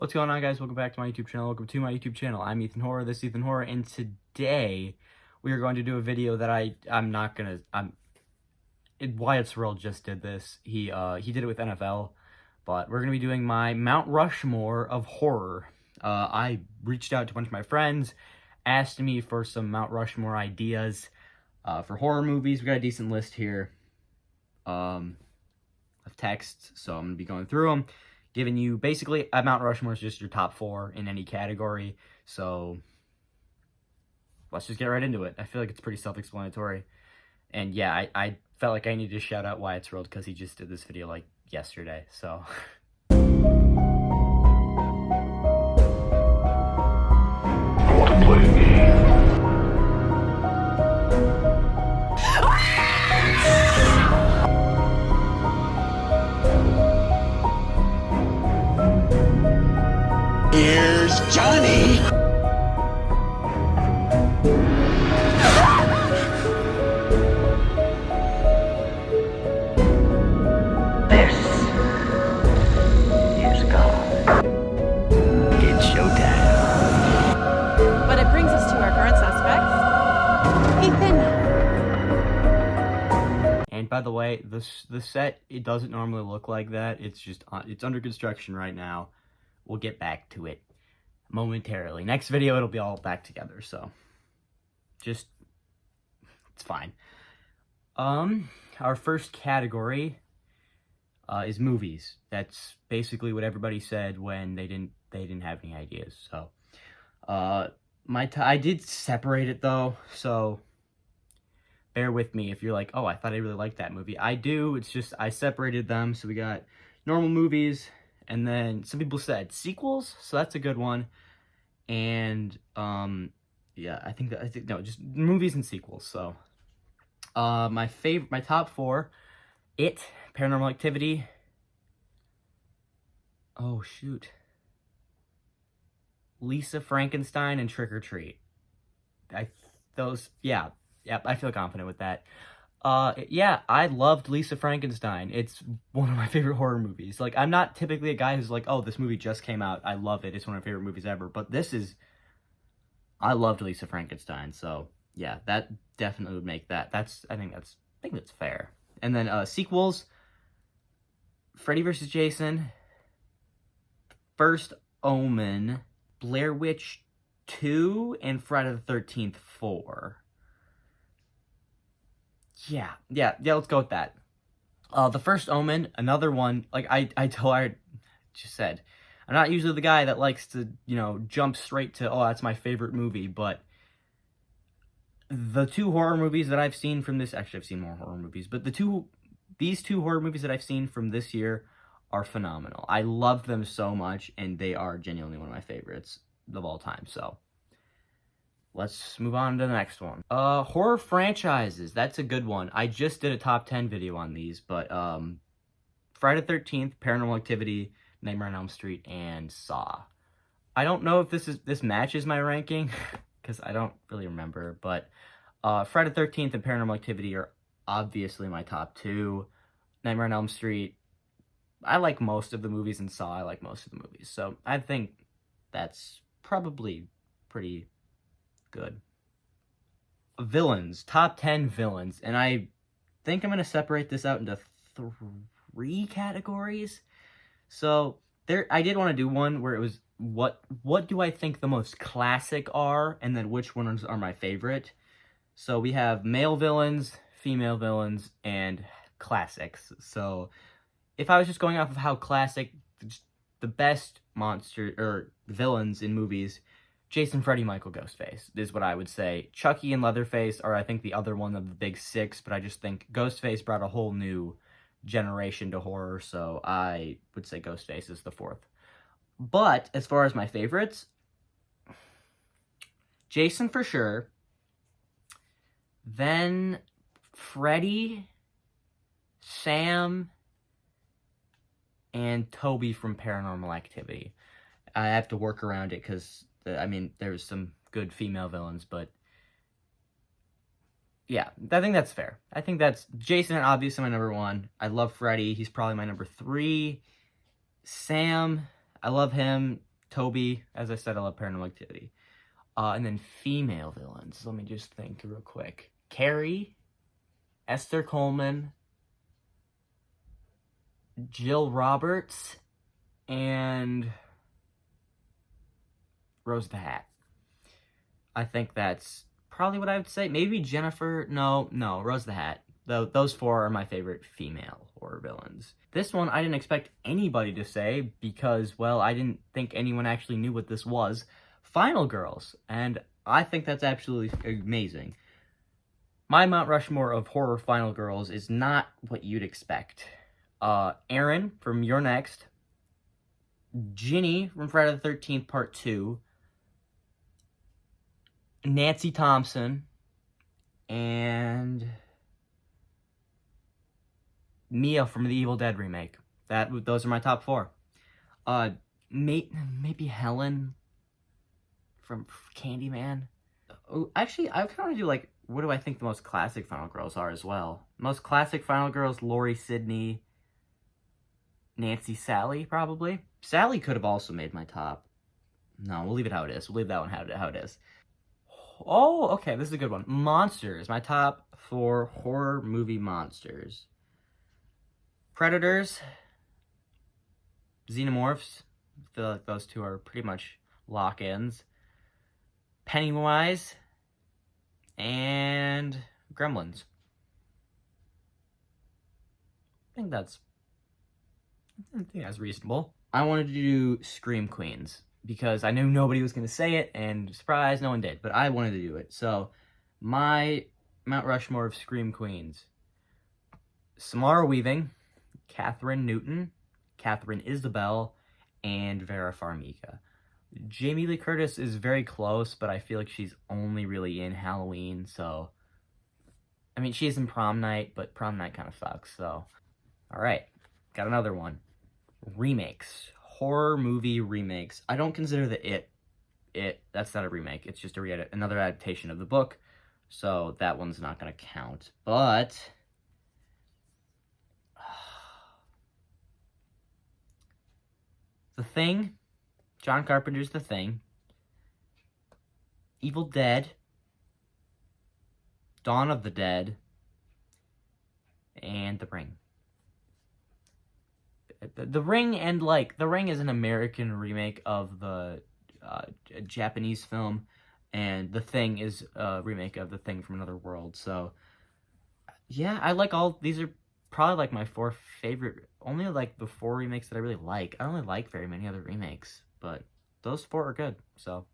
What's going on, guys? Welcome back to my YouTube channel. Welcome to my YouTube channel. I'm Ethan Horror. This is Ethan Horror, and today we are going to do a video that Wyatt Sorrell just did this. He did it with NFL, but we're gonna be doing my Mount Rushmore of horror. I reached out to a bunch of my friends, asked me for some Mount Rushmore ideas for horror movies. We got a decent list here of texts, so I'm gonna be going through them, giving you basically Mount Rushmore is just your top 4 in any category. So let's just get right into it. I feel like it's pretty self-explanatory. And yeah, I felt like I needed to shout out Wyatt Sorrell because he just did this video like yesterday. So I want to play a game. Here's Johnny! This is God. It's showtime. But it brings us to our current suspects. Ethan. And by the way, the set, it doesn't normally look like that. It's just it's under construction right now. We'll get back to it momentarily. Next video, it'll be all back together, so just, it's fine. Our first category is movies. That's basically what everybody said when they didn't have any ideas. So, I did separate it though, so bear with me if you're like, oh, I thought I really liked that movie. I do. It's just I separated them. So we got normal movies. And then some people said sequels, so that's a good one. And yeah, I think no, just movies and sequels. So my top 4: It, Paranormal Activity. Oh shoot. Lisa Frankenstein and Trick or Treat. I feel confident with that. Yeah, I loved Lisa Frankenstein. It's one of my favorite horror movies. Like, I'm not typically a guy who's like, oh, this movie just came out, I love it, it's one of my favorite movies ever. But I loved Lisa Frankenstein, so yeah, that definitely would make that. I think that's fair. And then sequels: Freddy vs. Jason, First Omen, Blair Witch 2, and Friday the 13th 4. Yeah, let's go with that. The First Omen, another one, like I just said, I'm not usually the guy that likes to, jump straight to, oh, that's my favorite movie, but the 2 horror movies that I've seen from this, actually I've seen more horror movies, but these 2 horror movies that I've seen from this year are phenomenal. I love them so much, and they are genuinely one of my favorites of all time, so let's move on to the next one. Horror franchises. That's a good one. I just did a top 10 video on these, but Friday the 13th, Paranormal Activity, Nightmare on Elm Street, and Saw. I don't know if this matches my ranking, because I don't really remember, but Friday the 13th and Paranormal Activity are obviously my top 2. Nightmare on Elm Street, I like most of the movies, and Saw, I like most of the movies. So I think that's probably pretty good. Villains, top 10 villains, and I think I'm going to separate this out into 3 categories. So I did want to do one where it was what do I think the most classic are, and then which ones are my favorite. So we have male villains, female villains, and classics. So if I was just going off of how classic, the best monster or villains in movies, Jason, Freddy, Michael, Ghostface is what I would say. Chucky and Leatherface are, I think, the other one of the big 6, but I just think Ghostface brought a whole new generation to horror, so I would say Ghostface is the 4th. But as far as my favorites, Jason for sure, then Freddy, Sam, and Toby from Paranormal Activity. I have to work around it because there's some good female villains, but yeah, I think that's fair. I think that's Jason, obviously my number 1. I love Freddy. He's probably my number 3. Sam, I love him. Toby, as I said, I love Paranormal Activity. And then female villains. Let me just think real quick. Carrie, Esther Coleman, Jill Roberts, and Rose the Hat. I think that's probably what I would say. Maybe Jennifer. No, Rose the Hat. Those four are my favorite female horror villains. This one I didn't expect anybody to say because, well, I didn't think anyone actually knew what this was. Final Girls. And I think that's absolutely amazing. My Mount Rushmore of horror Final Girls is not what you'd expect. Erin from You're Next. Ginny from Friday the 13th Part 2. Nancy Thompson. And Mia from the Evil Dead remake. Those are my top four. Maybe Helen from Candyman. Oh, actually, I kind of want to do, like, what do I think the most classic Final Girls are as well? Most classic Final Girls, Laurie Sidney, Nancy Sally, probably. Sally could have also made my top. No, we'll leave it how it is. We'll leave that one how it is. Oh, okay, this is a good one. Monsters, my top 4 horror movie monsters. Predators, Xenomorphs, I feel like those two are pretty much lock-ins. Pennywise, and Gremlins. I think that's reasonable. I wanted to do Scream Queens because I knew nobody was going to say it, and surprise, no one did, but I wanted to do it. So, my Mount Rushmore of Scream Queens. Samara Weaving, Catherine Newton, Catherine Isabel, and Vera Farmiga. Jamie Lee Curtis is very close, but I feel like she's only really in Halloween, so... I mean, she is in Prom Night, but Prom Night kind of sucks, so... Alright, got another one. Remakes. Horror movie remakes. I don't consider the It, that's not a remake, it's just another adaptation of the book, so that one's not gonna count. But... The Thing... John Carpenter's The Thing, Evil Dead, Dawn of the Dead, and The Ring. The Ring The Ring is an American remake of the Japanese film, and The Thing is a remake of The Thing from Another World. So, yeah, I like these are probably like my 4 favorite, only like the 4 remakes that I really like. I don't really like very many other remakes. But those 4 are good, so.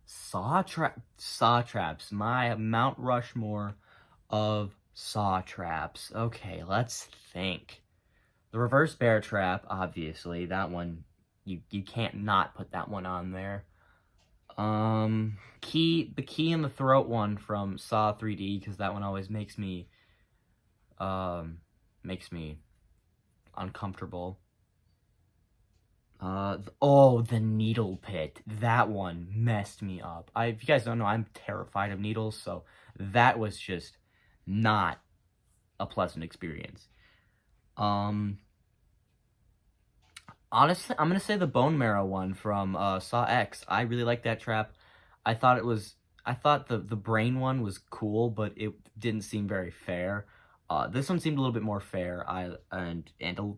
Saw Traps, my Mount Rushmore of Saw Traps. Okay, let's think. The Reverse Bear Trap, obviously, that one, you can't not put that one on there. The Key in the Throat one from Saw 3D, because that one always makes me uncomfortable. The Needle Pit. That one messed me up. If you guys don't know, I'm terrified of needles, so that was just not a pleasant experience. Honestly, I'm gonna say the Bone Marrow one from Saw X. I really like that trap. I thought the brain one was cool, but it didn't seem very fair. This one seemed a little bit more fair. And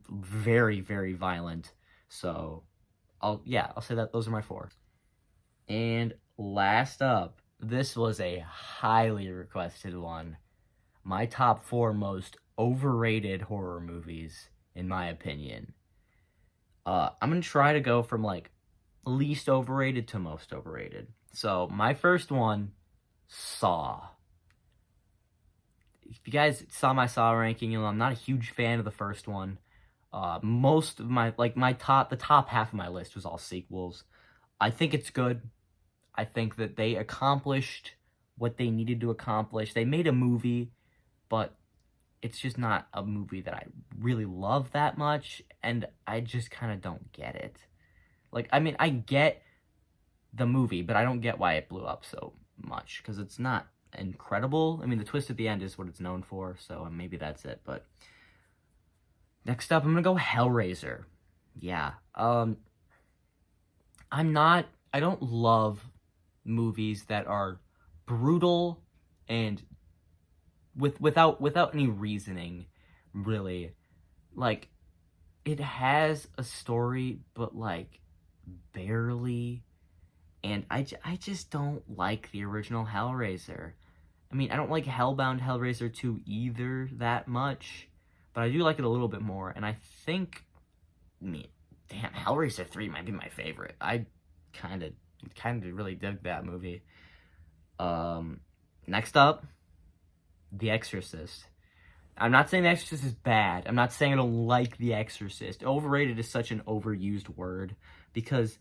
very, very violent. So, I'll say that those are my 4. And last up, this was a highly requested one. My top 4 most overrated horror movies, in my opinion. I'm gonna try to go from, like, least overrated to most overrated. So, my first one, Saw. If you guys saw my Saw ranking, you'll know I'm not a huge fan of the first one. Most of the top half of my list was all sequels. I think it's good. I think that they accomplished what they needed to accomplish. They made a movie, but it's just not a movie that I really love that much, and I just kind of don't get it. Like, I mean, I get the movie, but I don't get why it blew up so much, because it's not incredible. I mean, the twist at the end is what it's known for, so maybe that's it, but... Next up, I'm gonna go Hellraiser. Yeah, I don't love movies that are brutal and without any reasoning, really. Like, it has a story, but, like, barely. And I just don't like the original Hellraiser. I mean, I don't like Hellraiser 2 either that much, but I do like it a little bit more. And I think, damn, Hellraiser 3 might be my favorite. I kind of really dug that movie. Next up, The Exorcist. I'm not saying The Exorcist is bad. I'm not saying I don't like The Exorcist. Overrated is such an overused word because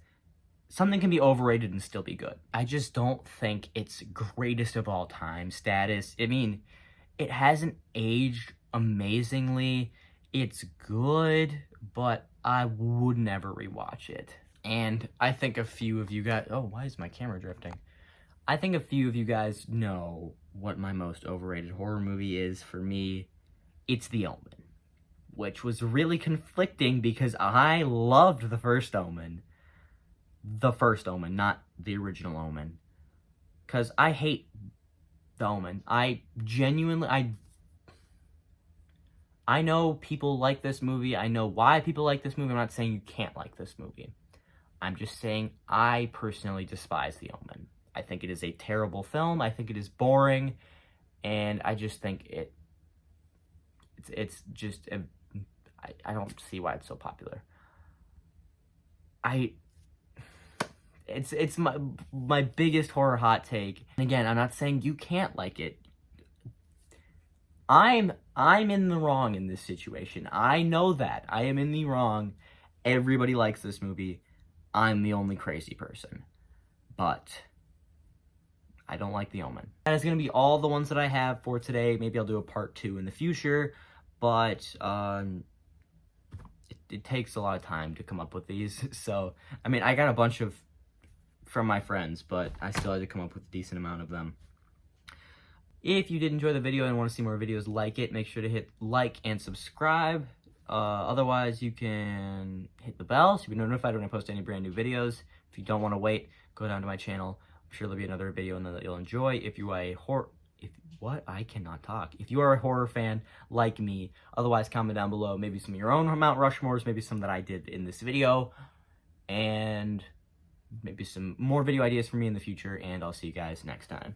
something can be overrated and still be good. I just don't think it's greatest of all time status. I mean, it hasn't aged amazingly. It's good, but I would never rewatch it. And I think a few of you guys... Oh, why is my camera drifting? I think a few of you guys know what my most overrated horror movie is. For me, it's The Omen, which was really conflicting because I loved the first Omen. The first Omen, not the original Omen. Because I hate The Omen. I know people like this movie. I know why people like this movie. I'm not saying you can't like this movie. I'm just saying I personally despise The Omen. I think it is a terrible film. I think it is boring. And I just think it's just... I don't see why it's so popular. It's my biggest horror hot take. And again, I'm not saying you can't like it. I'm in the wrong in this situation. I know that. I am in the wrong. Everybody likes this movie. I'm the only crazy person. But I don't like The Omen. That is going to be all the ones that I have for today. Maybe I'll do a part 2 in the future. But it takes a lot of time to come up with these. So, I mean, I got a bunch of from my friends, but I still had to come up with a decent amount of them. If you did enjoy the video and want to see more videos like it, make sure to hit like and subscribe. Otherwise, you can hit the bell so you'll be notified when I post any brand new videos. If you don't want to wait, go down to my channel. I'm sure there'll be another video in there that you'll enjoy. If you are a If you are a horror fan like me, otherwise comment down below maybe some of your own Mount Rushmores, maybe some that I did in this video, and maybe some more video ideas for me in the future, and I'll see you guys next time.